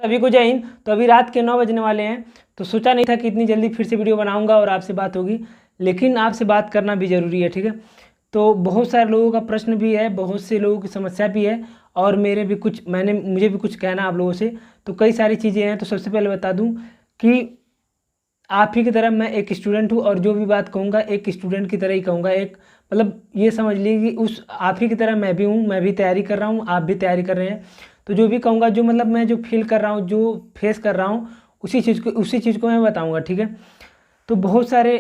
सभी को जय हिंद। तो अभी रात के 9 बजने वाले हैं, तो सोचा नहीं था कि इतनी जल्दी फिर से वीडियो बनाऊंगा और आपसे बात होगी, लेकिन आपसे बात करना भी ज़रूरी है, ठीक है। तो बहुत सारे लोगों का प्रश्न भी है, बहुत से लोगों की समस्या भी है, और मुझे भी कुछ कहना आप लोगों से। तो कई सारी चीज़ें हैं। तो सबसे पहले बता दूं कि आप ही की तरह मैं एक स्टूडेंट हूँ, और जो भी बात कहूँगा एक स्टूडेंट की तरह ही कहूँगा। एक मतलब ये समझ लीजिए कि उस आप ही की तरह मैं भी हूँ, मैं भी तैयारी कर रहा हूँ, आप भी तैयारी कर रहे हैं। तो जो भी कहूँगा, जो मतलब मैं जो फील कर रहा हूँ, जो फेस कर रहा हूँ, उसी चीज़ को मैं बताऊँगा, ठीक है। तो बहुत सारे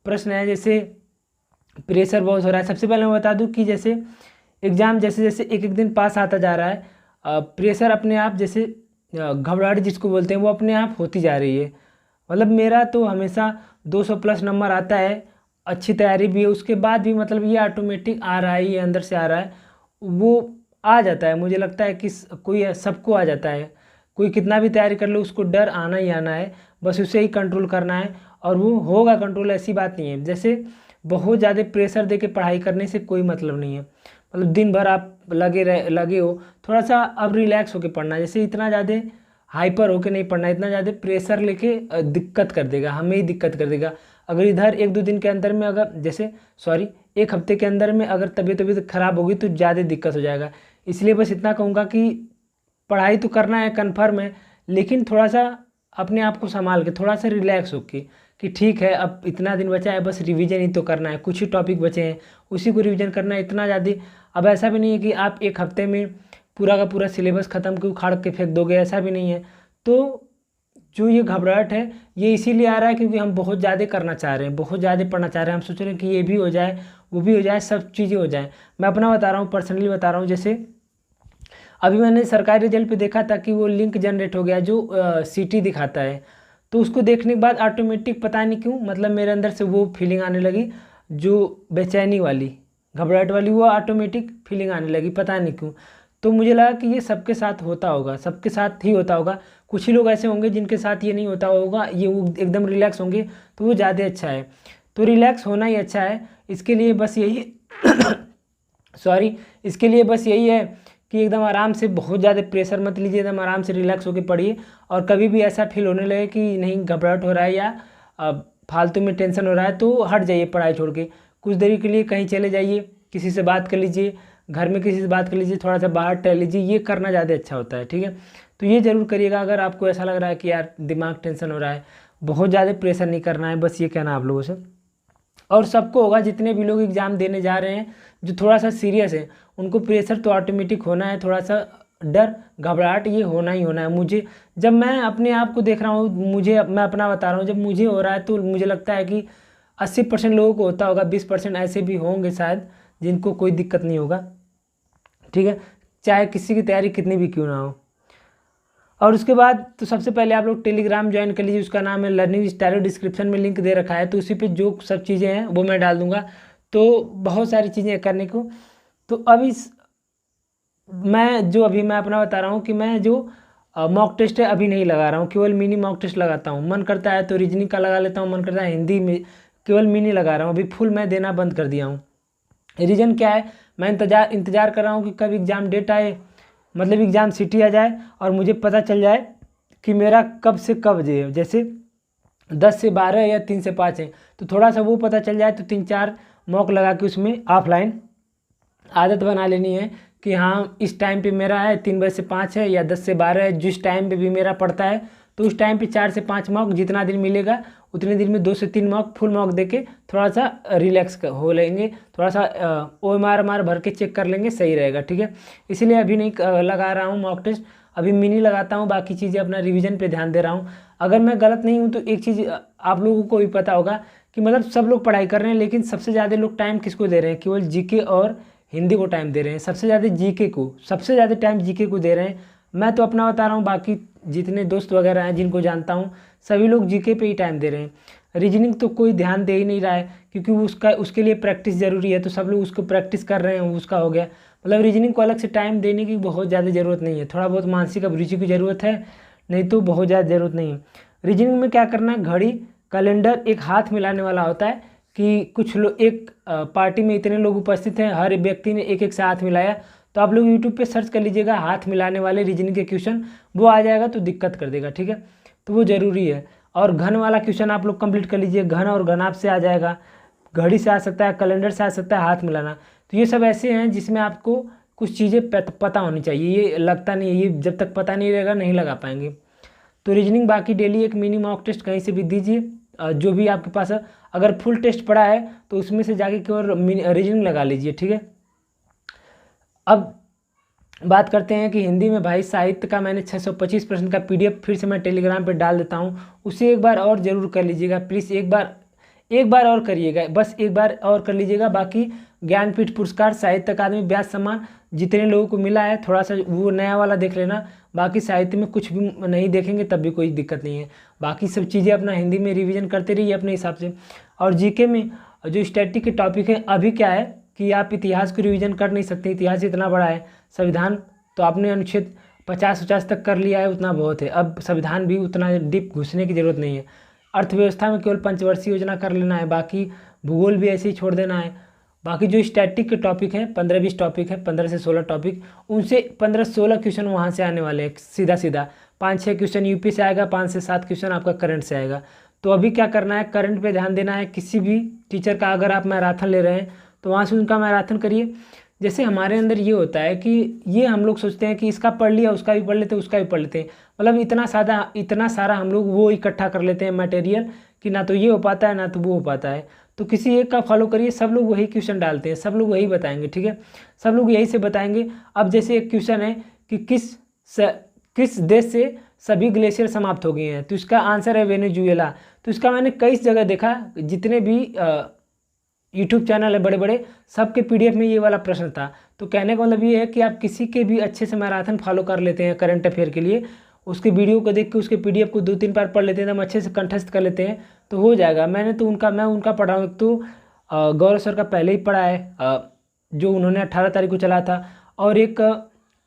प्रश्न हैं, जैसे प्रेशर बहुत हो रहा है। सबसे पहले मैं बता दूं कि जैसे एग्ज़ाम जैसे जैसे एक एक दिन पास आता जा रहा है, प्रेशर अपने आप, जैसे घबराहट जिसको बोलते हैं, वो अपने आप होती जा रही है। मतलब मेरा तो हमेशा 200 प्लस नंबर आता है, अच्छी तैयारी भी है, उसके बाद भी मतलब ये ऑटोमेटिक आ रहा है, ये अंदर से आ रहा है, वो आ जाता है। मुझे लगता है कि कोई सबको आ जाता है, कोई कितना भी तैयारी कर लो उसको डर आना ही आना है, बस उसे ही कंट्रोल करना है, और वो होगा कंट्रोल। ऐसी बात नहीं है, जैसे बहुत ज़्यादा प्रेशर दे के पढ़ाई करने से कोई मतलब नहीं है। मतलब दिन भर आप लगे हो, थोड़ा सा अब रिलैक्स होके पढ़ना। जैसे इतना ज़्यादा हाइपर होके नहीं पढ़ना, इतना ज़्यादा प्रेशर लेके दिक्कत कर देगा, हमें ही दिक्कत कर देगा। अगर इधर एक दो दिन के अंदर में अगर एक हफ्ते के अंदर में अगर तबीयत खराब होगी तो ज़्यादा दिक्कत हो जाएगा। इसलिए बस इतना कहूँगा कि पढ़ाई तो करना है, कन्फर्म है, लेकिन थोड़ा सा अपने आप को संभाल के, थोड़ा सा रिलैक्स होके, कि ठीक है अब इतना दिन बचा है, बस रिवीजन ही तो करना है, कुछ ही टॉपिक बचे हैं उसी को रिवीजन करना है, इतना ज़्यादा। अब ऐसा भी नहीं है कि आप एक हफ्ते में पूरा का पूरा सिलेबस ख़त्म के उखाड़ के फेंक दोगे, ऐसा भी नहीं है। तो जो ये घबराहट है, ये इसीलिए आ रहा है क्योंकि हम बहुत ज़्यादा करना चाह रहे हैं, बहुत ज़्यादा पढ़ना चाह रहे हैं। हम सोच रहे हैं कि ये भी हो जाए, वो भी हो जाए, सब चीज़ें हो जाए। मैं अपना बता रहा हूँ, पर्सनली बता रहा हूँ। जैसे अभी मैंने सरकारी रिजल्ट पे देखा था कि वो लिंक जनरेट हो गया जो सीटी दिखाता है, तो उसको देखने के बाद ऑटोमेटिक पता नहीं क्यों मतलब मेरे अंदर से वो फीलिंग आने लगी, जो बेचैनी वाली, घबराहट वाली, वो ऑटोमेटिक फीलिंग आने लगी, पता नहीं क्यों। तो मुझे लगा कि ये सबके साथ होता होगा, सबके साथ ही होता होगा। कुछ ही लोग ऐसे होंगे जिनके साथ ये नहीं होता होगा, ये वो एकदम रिलैक्स होंगे, तो वो ज़्यादा अच्छा है। तो रिलैक्स होना ही अच्छा है। इसके लिए बस यही इसके लिए बस यही है कि एकदम आराम से, बहुत ज़्यादा प्रेशर मत लीजिए, एकदम आराम से रिलैक्स होकर पढ़िए। और कभी भी ऐसा फील होने लगे कि नहीं घबराहट हो रहा है या फालतू में टेंशन हो रहा है, तो हट जाइए पढ़ाई छोड़ के, कुछ देरी के लिए कहीं चले जाइए, किसी से बात कर लीजिए, घर में किसी से बात कर लीजिए, थोड़ा सा बाहर टहल लीजिए, ये करना ज़्यादा अच्छा होता है, ठीक है। तो ये ज़रूर करिएगा अगर आपको ऐसा लग रहा है कि यार दिमाग टेंशन हो रहा है। बहुत ज़्यादा प्रेशर नहीं करना है, बस ये कहना आप लोगों से। और सबको होगा, जितने भी लोग एग्ज़ाम देने जा रहे हैं जो थोड़ा सा सीरियस है, उनको प्रेशर तो ऑटोमेटिक होना है, थोड़ा सा डर घबराहट ये होना ही होना है। मुझे, जब मैं अपने आप को देख रहा हूँ, मैं अपना बता रहा हूँ, जब मुझे हो रहा है तो मुझे लगता है कि 80% लोगों को होता होगा, 20% ऐसे भी होंगे शायद जिनको कोई दिक्कत नहीं होगा, ठीक है, चाहे किसी की तैयारी कितनी भी क्यों ना हो। और उसके बाद तो सबसे पहले आप लोग टेलीग्राम ज्वाइन कर लीजिए, उसका नाम है लर्निंग स्टाइल, डिस्क्रिप्शन में लिंक दे रखा है, तो उसी पे जो सब चीज़ें हैं वो मैं डाल दूंगा। तो बहुत सारी चीज़ें करने को। तो मैं अपना बता रहा हूँ कि मैं जो मॉक टेस्ट है अभी नहीं लगा रहा हूँ, केवल मिनी मॉक टेस्ट लगाता हूँ। मन करता है तो रीजनिंग का लगा लेता हूँ, मन करता है हिंदी में, केवल मिनी लगा रहा हूँ। अभी फुल मैं देना बंद कर दिया हूँ। रीज़न क्या है, मैं इंतज़ार कर रहा हूँ कि कब एग्ज़ाम डेट आए, मतलब एग्ज़ाम सिटी आ जाए और मुझे पता चल जाए कि मेरा कब से कब है। जैसे 10 से 12 या 3 से 5 है, तो थोड़ा सा वो पता चल जाए तो 3-4 मॉक लगा के उसमें ऑफलाइन आदत बना लेनी है कि हाँ इस टाइम पे मेरा है 3 बजे से 5 है या 10 से 12 है, जिस टाइम पे भी मेरा पड़ता है, तो उस टाइम पे 4 से 5 मॉक, जितना दिन मिलेगा उतने दिन में 2 से 3 मॉक फुल मॉक देके थोड़ा सा रिलैक्स हो लेंगे, थोड़ा सा OMR भर के चेक कर लेंगे, सही रहेगा, ठीक है। इसीलिए अभी नहीं लगा रहा हूँ मॉक टेस्ट, अभी मिनी लगाता हूँ, बाकी चीज़ें अपना रिवीजन पे ध्यान दे रहा हूँ। अगर मैं गलत नहीं हूँ तो एक चीज़ आप लोगों को भी पता होगा कि मतलब सब लोग पढ़ाई कर रहे हैं, लेकिन सबसे ज़्यादा लोग टाइम किसको दे रहे हैं, केवल जीके और हिंदी को टाइम दे रहे हैं। सबसे ज़्यादा जीके को, सबसे ज़्यादा टाइम जीके को दे रहे हैं। मैं तो अपना बता रहा हूँ, बाकी जितने दोस्त वगैरह हैं जिनको जानता हूँ, सभी लोग जीके पे ही टाइम दे रहे हैं। रीजनिंग तो कोई ध्यान दे ही नहीं रहा है, क्योंकि उसके लिए प्रैक्टिस ज़रूरी है, तो सब लोग उसको प्रैक्टिस कर रहे हैं, उसका हो गया। मतलब रीजनिंग को अलग से टाइम देने की बहुत ज़्यादा ज़रूरत नहीं है, थोड़ा बहुत मानसिक अभिरुचि की ज़रूरत है, नहीं तो बहुत ज़्यादा ज़रूरत नहीं है। रीजनिंग में क्या करना है, घड़ी कैलेंडर एक हाथ मिलाने वाला होता है कि कुछ लोग, एक पार्टी में इतने लोग उपस्थित हैं, हर व्यक्ति ने एक एक से हाथ मिलाया, तो आप लोग यूट्यूब पे सर्च कर लीजिएगा हाथ मिलाने वाले रीजनिंग के क्वेश्चन, वो आ जाएगा तो दिक्कत कर देगा, ठीक है। तो वो ज़रूरी है। और घन वाला क्वेश्चन आप लोग कंप्लीट कर लीजिए, घन और घनाभ से आ जाएगा, घड़ी से आ सकता है, कैलेंडर से आ सकता है, हाथ मिलाना। तो ये सब ऐसे हैं जिसमें आपको कुछ चीज़ें पता होनी चाहिए। ये लगता नहीं है, ये जब तक पता नहीं रहेगा नहीं लगा पाएंगे। तो रीजनिंग बाकी डेली एक मिनी मॉक टेस्ट कहीं से भी दीजिए, जो भी आपके पास है। अगर फुल टेस्ट पड़ा है तो उसमें से जाके केवल रीजनिंग लगा लीजिए, ठीक है। अब बात करते हैं कि हिंदी में भाई साहित्य का मैंने 625 प्रश्न का PDF फिर से मैं टेलीग्राम पे डाल देता हूँ, उसे एक बार और ज़रूर कर लीजिएगा प्लीज़। एक बार और करिएगा, बस एक बार और कर लीजिएगा। बाकी ज्ञानपीठ पुरस्कार, साहित्य अकादमी ब्याज सम्मान जितने लोगों को मिला है थोड़ा सा वो नया वाला देख लेना। बाकी साहित्य में कुछ भी नहीं देखेंगे तब भी कोई दिक्कत नहीं है। बाकी सब चीज़ें अपना हिंदी में रिवीजन करते रहिए अपने हिसाब से। और जीके में जो स्टैटिक के टॉपिक है, अभी क्या है कि आप इतिहास को रिवीजन कर नहीं सकते, इतिहास इतना बड़ा है। संविधान तो आपने अनुच्छेद 50 तक कर लिया है, उतना बहुत है। अब संविधान भी उतना डीप घुसने की ज़रूरत नहीं है। अर्थव्यवस्था में केवल पंचवर्षीय योजना कर लेना है, बाकी भूगोल भी ऐसे ही छोड़ देना है। बाकी जो स्टैटिक के टॉपिक हैं 15-20 टॉपिक है, 15 से 16 टॉपिक, उनसे 15-16 क्वेश्चन वहाँ से आने वाले हैं सीधा 5-6 क्वेश्चन यूपी से आएगा, 5 से 7 क्वेश्चन आपका करंट से आएगा। तो अभी क्या करना है, करंट पे ध्यान देना है। किसी भी टीचर का अगर आप मैराथन ले रहे हैं तो वहाँ से उनका मैराथन करिए। जैसे हमारे अंदर ये होता है कि ये हम लोग सोचते हैं कि इसका पढ़ लिया, उसका भी पढ़ लेते हैं, उसका भी पढ़ लेते हैं, मतलब इतना सारा हम लोग वो इकट्ठा कर लेते हैं मटेरियल कि ना तो ये हो पाता है ना तो वो हो पाता है। तो किसी एक का फॉलो करिए, सब लोग वही क्वेश्चन डालते हैं, सब लोग वही बताएंगे, ठीक है, सब लोग यही से बताएंगे। अब जैसे एक क्वेश्चन है कि किस देश से सभी ग्लेशियर समाप्त हो गए हैं, तो इसका आंसर है वेनेजुएला। तो इसका मैंने कई जगह देखा, जितने भी यूट्यूब चैनल है बड़े बड़े, सबके PDF में ये वाला प्रश्न था। तो कहने का मतलब ये है कि आप किसी के भी अच्छे से मैराथन फॉलो कर लेते हैं करंट अफेयर के लिए, उसके वीडियो को देख के उसके PDF को 2-3 बार पढ़ लेते हैं, हम अच्छे से कंठस्थ कर लेते हैं तो हो जाएगा। मैं उनका पढ़ा हूँ। एक तो गौरव सर का पहले ही पढ़ा है, जो उन्होंने 18 तारीख को चला था, और एक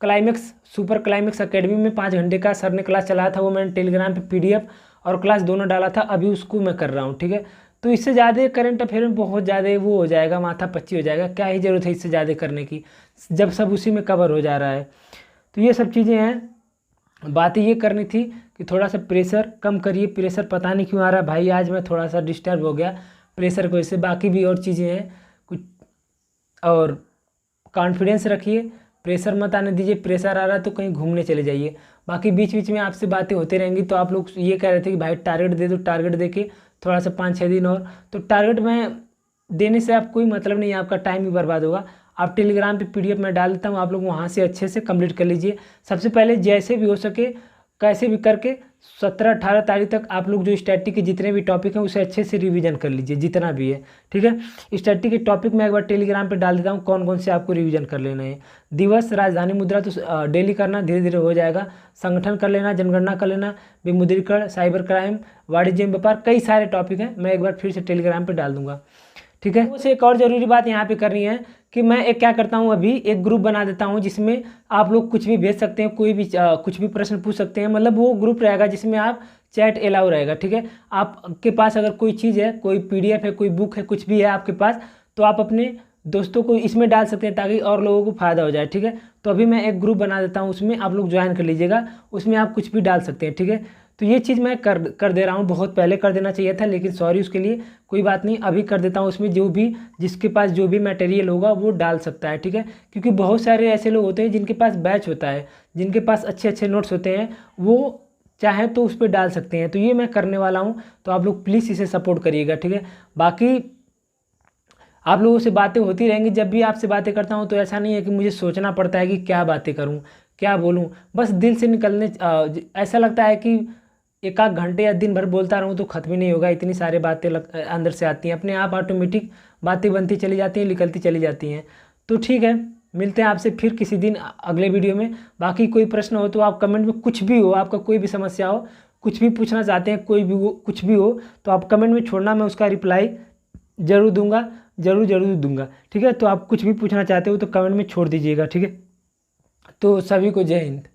क्लाइमेक्स सुपर क्लाइमेक्स अकेडमी में 5 घंटे का सर ने क्लास चलाया था, वो मैंने टेलीग्राम पे PDF और क्लास दोनों डाला था, अभी उसको मैं कर रहा हूँ, ठीक है। तो इससे ज़्यादा करंट अफेयर में बहुत ज़्यादा वो हो जाएगा, माथा पच्ची हो जाएगा, क्या ही ज़रूरत है इससे ज़्यादा करने की जब सब उसी में कवर हो जा रहा है। तो ये सब चीज़ें हैं, बातें ये करनी थी कि थोड़ा सा प्रेशर कम करिए। प्रेशर पता नहीं क्यों आ रहा है भाई, आज मैं थोड़ा सा डिस्टर्ब हो गया प्रेशर की वजह से। बाकी भी और चीज़ें हैं कुछ, और कॉन्फिडेंस रखिए, प्रेशर मत आने दीजिए। प्रेशर आ रहा है तो कहीं घूमने चले जाइए। बाकी बीच बीच में आपसे बातें होती रहेंगी। तो आप लोग ये कह रहे थे कि भाई टारगेट दे दो, टारगेट दे के थोड़ा सा 5-6 दिन और, तो टारगेट में देने से आप कोई मतलब नहीं है, आपका टाइम भी बर्बाद होगा। आप टेलीग्राम पे PDF मैं डाल देता हूँ, आप लोग वहाँ से अच्छे से कंप्लीट कर लीजिए। सबसे पहले जैसे भी हो सके कैसे भी करके 17-18 तारीख तक आप लोग जो स्टैटिक के जितने भी टॉपिक हैं उसे अच्छे से रिवीजन कर लीजिए, जितना भी है, ठीक है। स्टैटिक के टॉपिक मैं एक बार टेलीग्राम पे डाल देता हूँ कौन कौन से आपको रिवीजन कर लेना है। दिवस, राजधानी मुद्रा तो डेली करना, धीरे धीरे हो जाएगा। संगठन कर लेना, जनगणना कर लेना, विमुद्रीकरण, साइबर क्राइम, वाणिज्य व्यापार, कई सारे टॉपिक हैं, मैं एक बार फिर से टेलीग्राम पर डाल दूँगा, ठीक है। उसे एक और ज़रूरी बात यहाँ पे करनी है कि मैं एक क्या करता हूँ, अभी एक ग्रुप बना देता हूँ जिसमें आप लोग कुछ भी भेज सकते हैं, कोई भी कुछ भी प्रश्न पूछ सकते हैं। मतलब वो ग्रुप रहेगा जिसमें आप चैट अलाउ रहेगा, ठीक है। आपके पास अगर कोई चीज़ है, कोई PDF है, कोई बुक है, कुछ भी है आपके पास, तो आप अपने दोस्तों को इसमें डाल सकते हैं ताकि और लोगों को फ़ायदा हो जाए, ठीक है। तो अभी मैं एक ग्रुप बना देता हूँ, उसमें आप लोग ज्वाइन कर लीजिएगा, उसमें आप कुछ भी डाल सकते हैं, ठीक है। तो ये चीज़ मैं कर दे रहा हूँ, बहुत पहले कर देना चाहिए था लेकिन सॉरी उसके लिए, कोई बात नहीं, अभी कर देता हूँ। उसमें जो भी जिसके पास जो भी मटेरियल होगा वो डाल सकता है, ठीक है। क्योंकि बहुत सारे ऐसे लोग होते हैं जिनके पास बैच होता है, जिनके पास अच्छे अच्छे नोट्स होते हैं, वो चाहे तो उस पर डाल सकते हैं। तो ये मैं करने वाला हूँ, तो आप लोग प्लीज़ इसे सपोर्ट करिएगा, ठीक है। बाकी आप लोगों से बातें होती रहेंगी। जब भी आपसे बातें करता हूँ तो ऐसा नहीं है कि मुझे सोचना पड़ता है कि क्या बातें करूँ, क्या बोलूँ, बस दिल से निकलने ऐसा लगता है कि 1-8 घंटे या दिन भर बोलता रहूँ तो ख़त्म ही नहीं होगा, इतनी सारी बातें अंदर से आती हैं, अपने आप ऑटोमेटिक बातें बनती चली जाती हैं, निकलती चली जाती हैं। तो ठीक है, मिलते हैं आपसे फिर किसी दिन अगले वीडियो में। बाकी कोई प्रश्न हो तो आप कमेंट में, कुछ भी हो, आपका कोई भी समस्या हो, कुछ भी पूछना चाहते हैं, कोई भी वो कुछ भी हो तो आप कमेंट में छोड़ना, मैं उसका रिप्लाई ज़रूर दूंगा, ज़रूर दूंगा, ठीक है। तो आप कुछ भी पूछना चाहते हो तो कमेंट में छोड़ दीजिएगा, ठीक है। तो सभी को जय हिंद।